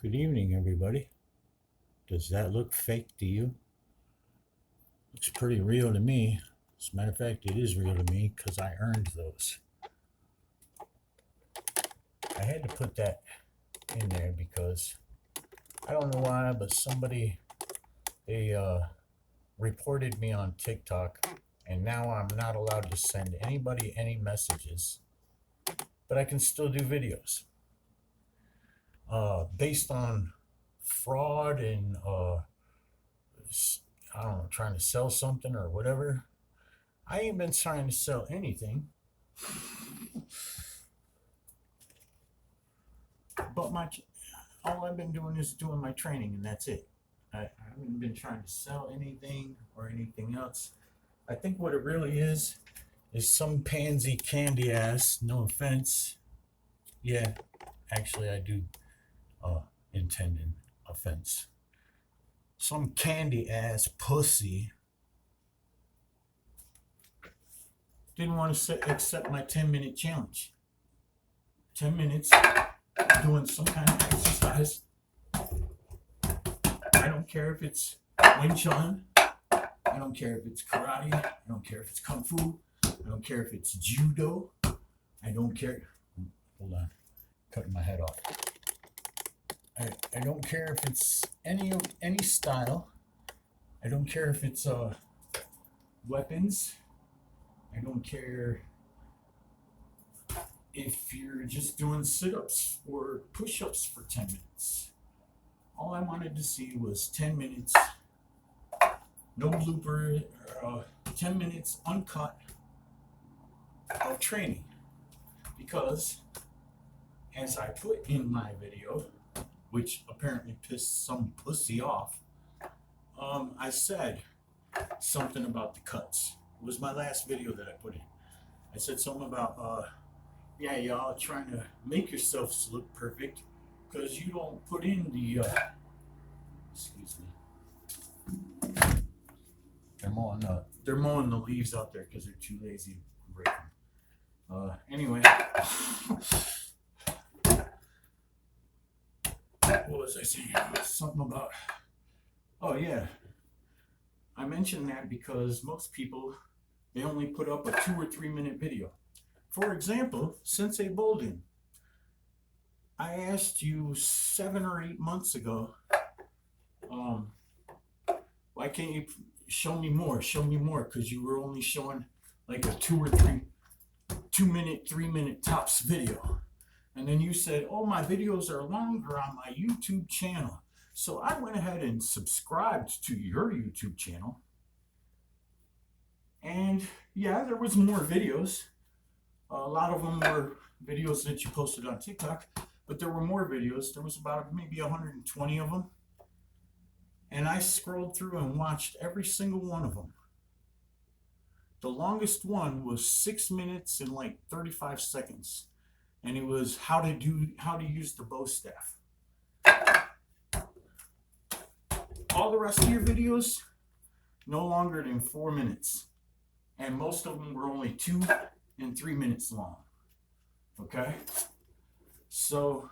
Good evening, everybody. Does that look fake to you? Looks pretty real to me. As a matter of fact, it is real to me because I earned those. I had to put that in there because I don't know why, but they reported me on TikTok, and now I'm not allowed to send anybody any messages, but I can still do videos. Based on fraud and I don't know, trying to sell something or whatever. I ain't been trying to sell anything, but all I've been doing is doing my training, and that's it. I haven't been trying to sell anything or anything else. I think what it really is some pansy candy ass. No offense. Yeah, actually, I do intend an offense. Some candy ass pussy didn't want to accept my 10-minute challenge. 10 minutes doing some kind of exercise. I don't care if it's Wing Chun. I don't care if it's karate. I don't care if it's kung fu. I don't care if it's judo. I don't care. Hold on, cutting my head off. I don't care if it's any style. I don't care if it's weapons. I don't care if you're just doing sit-ups or push-ups for 10 minutes. All I wanted to see was 10 minutes, no blooper, 10 minutes uncut of training. Because, as I put in my video, which apparently pissed some pussy off, I said something about the cuts. It was my last video that I put in. I said something about, yeah, y'all trying to make yourselves look perfect because you don't put in the, excuse me. They're mowing the leaves out there because they're too lazy to break them. Anyway, what was I saying? Something about, oh yeah. I mentioned that because most people, they only put up a 2 or 3 minute video. For example, Sensei Bolden. I asked you 7 or 8 months ago, why can't you show me more? Show me more, because you were only showing like a 2 or 2 minute, 3 minute tops video. And then you said, oh, my videos are longer on my YouTube channel. So I went ahead and subscribed to your YouTube channel. And yeah, there was more videos. A lot of them were videos that you posted on TikTok, but there were more videos. There was about maybe 120 of them. And I scrolled through and watched every single one of them. The longest one was 6 minutes and like 35 seconds. And it was how to use the bow staff. All the rest of your videos, no longer than 4 minutes. And most of them were only 2 and 3 minutes long. Okay? So,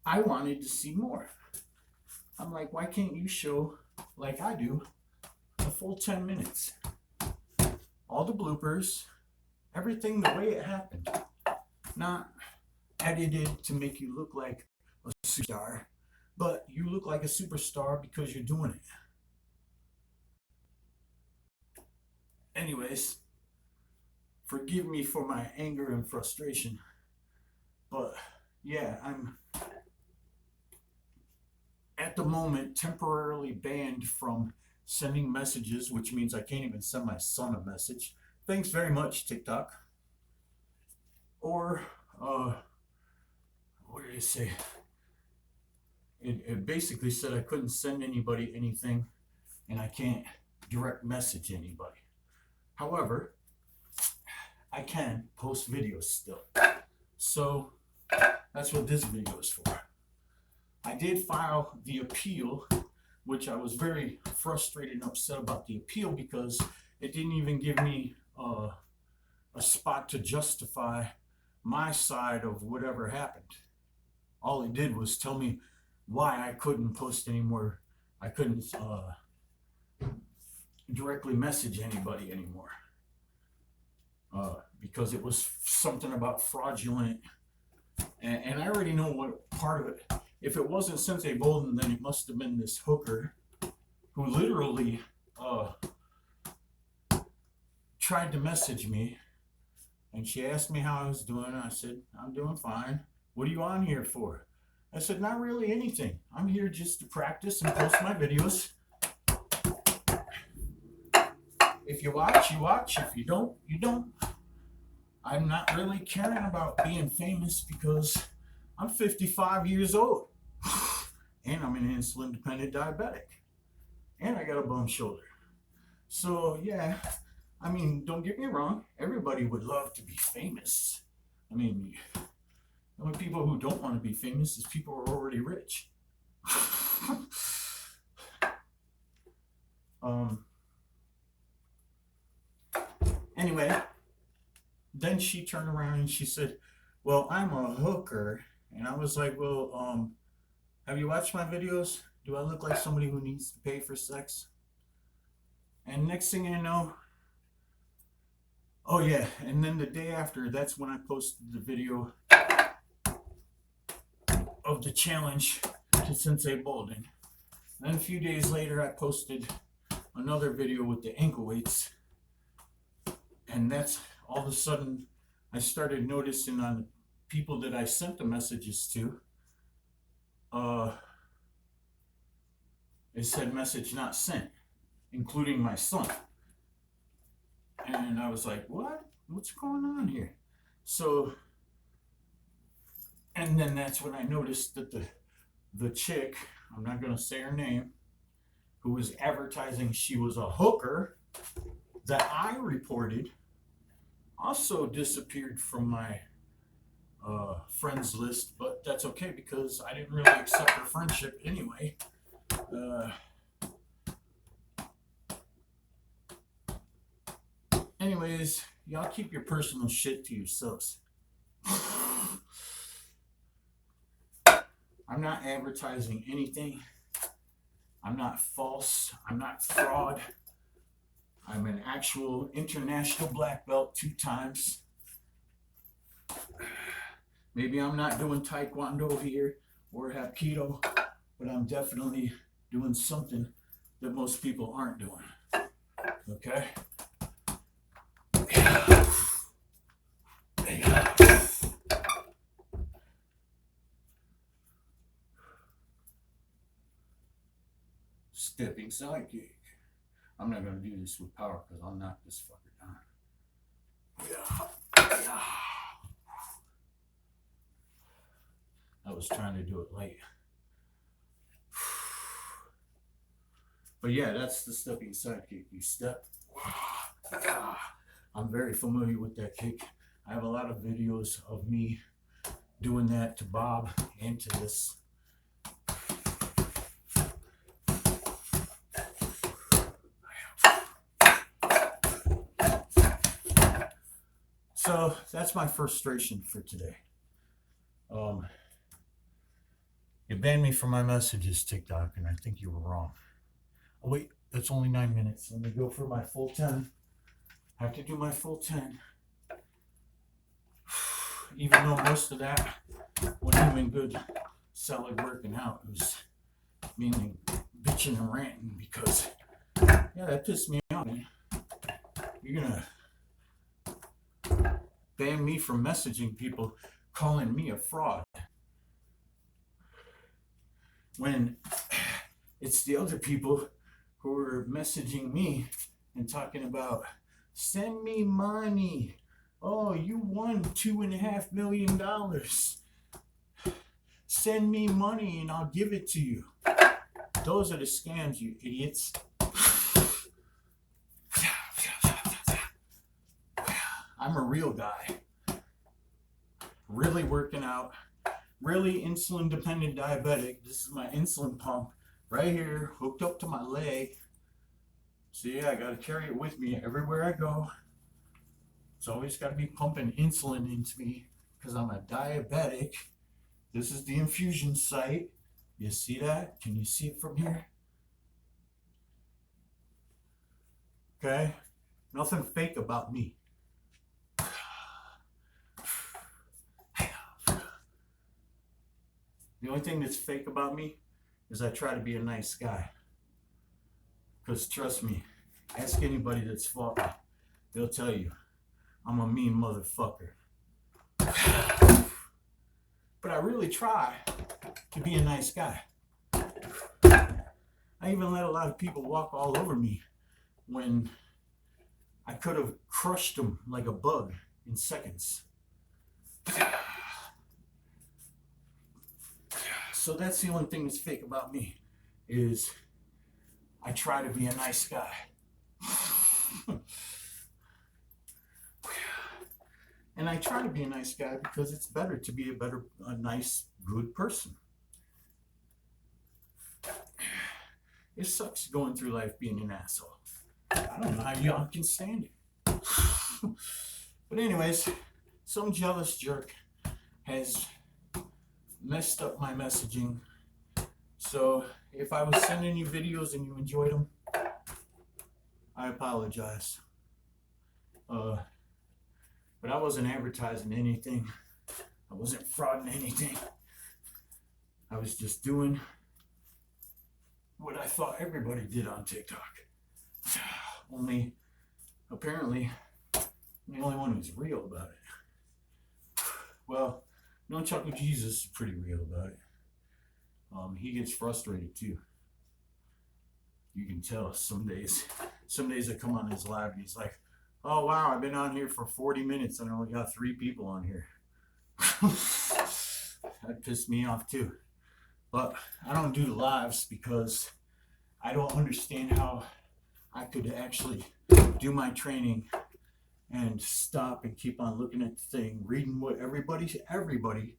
I wanted to see more. I'm like, why can't you show, like I do, a full 10 minutes? All the bloopers, everything the way it happened. Not edited to make you look like a superstar, but you look like a superstar because you're doing it. Anyways, forgive me for my anger and frustration, but yeah, I'm at the moment temporarily banned from sending messages, which means I can't even send my son a message. Thanks very much, TikTok. Or, what did it say? It basically said I couldn't send anybody anything and I can't direct message anybody. However, I can post videos still. So that's what this video is for. I did file the appeal, which I was very frustrated and upset about the appeal because it didn't even give me a spot to justify my side of whatever happened. All he did was tell me why I couldn't post anymore. I couldn't directly message anybody anymore because it was something about fraudulent. And I already know what part of it. If it wasn't Sensei Bolden, then it must have been this hooker who literally tried to message me. And she asked me how I was doing. I said, I'm doing fine. What are you on here for? I said, not really anything. I'm here just to practice and post my videos. If you watch, you watch. If you don't, you don't. I'm not really caring about being famous because I'm 55 years old. And I'm an insulin dependent diabetic. And I got a bum shoulder. So, yeah, I mean, don't get me wrong. Everybody would love to be famous. I mean, the only people who don't want to be famous is people who are already rich. Anyway, then she turned around and she said, well, I'm a hooker. And I was like, well, have you watched my videos? Do I look like somebody who needs to pay for sex? And next thing I know, oh yeah, and then the day after, that's when I posted the video of the challenge to Sensei Bolden. Then a few days later, I posted another video with the ankle weights. And that's all of a sudden, I started noticing on people that I sent the messages to, it said message not sent, including my son. And I was like, what? What's going on here? So, and then that's when I noticed that the chick, I'm not going to say her name, who was advertising she was a hooker that I reported, also disappeared from my friends list, but that's okay because I didn't really accept her friendship anyway. Anyways, y'all keep your personal shit to yourselves. I'm not advertising anything. I'm not false. I'm not fraud. I'm an actual international black belt 2 times. Maybe I'm not doing taekwondo here or hapkido, but I'm definitely doing something that most people aren't doing. Okay? Stepping sidekick. I'm not going to do this with power because I'll knock this fucker down. I was trying to do it late. But yeah, that's the stepping sidekick. You step. I'm very familiar with that kick. I have a lot of videos of me doing that to Bob and to this. So that's my frustration for today. You banned me from my messages, TikTok, and I think you were wrong. Oh wait, that's only 9 minutes. Let me go for my full 10. I have to do my full 10. Even though most of that wasn't even good, solid working out. It was mainly bitching and ranting because, yeah, that pissed me off, man. You're gonna ban me from messaging people calling me a fraud when it's the other people who are messaging me and talking about send me money. Oh, you won $2.5 million. Send me money and I'll give it to you. Those are the scams, you idiots. I'm a real guy. Really working out. Really insulin dependent diabetic. This is my insulin pump right here, hooked up to my leg. So yeah, I gotta carry it with me everywhere I go. It's always gotta be pumping insulin into me because I'm a diabetic This is the infusion site. You see that? Can you see it from here? Okay? Nothing fake about me. The only thing that's fake about me is I try to be a nice guy. Because trust me, ask anybody that's fought me. They'll tell you, I'm a mean motherfucker. But I really try to be a nice guy. I even let a lot of people walk all over me when I could have crushed them like a bug in seconds. So that's the only thing that's fake about me, is I try to be a nice guy. And I try to be a nice guy because it's better to be a nice, good person. It sucks going through life being an asshole. I don't know how y'all can stand it. But anyways, some jealous jerk has messed up my messaging. So if I was sending you videos and you enjoyed them, I apologize. But I wasn't advertising anything. I wasn't frauding anything. I was just doing what I thought everybody did on TikTok. Only, apparently, I'm the only one who's real about it. Well, No Chuckle Jesus is pretty real about it. He gets frustrated too. You can tell some days I come on his live and he's like, oh wow, I've been on here for 40 minutes and I only got 3 people on here. That pissed me off too. But I don't do the lives because I don't understand how I could actually do my training and stop and keep on looking at the thing, reading what everybody,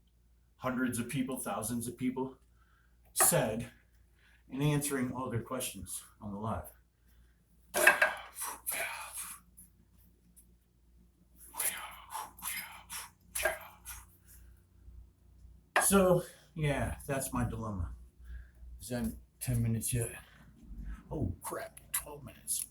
hundreds of people, thousands of people said, and answering all their questions on the live. So, yeah, that's my dilemma. Is that 10 minutes yet? Oh, crap, 12 minutes.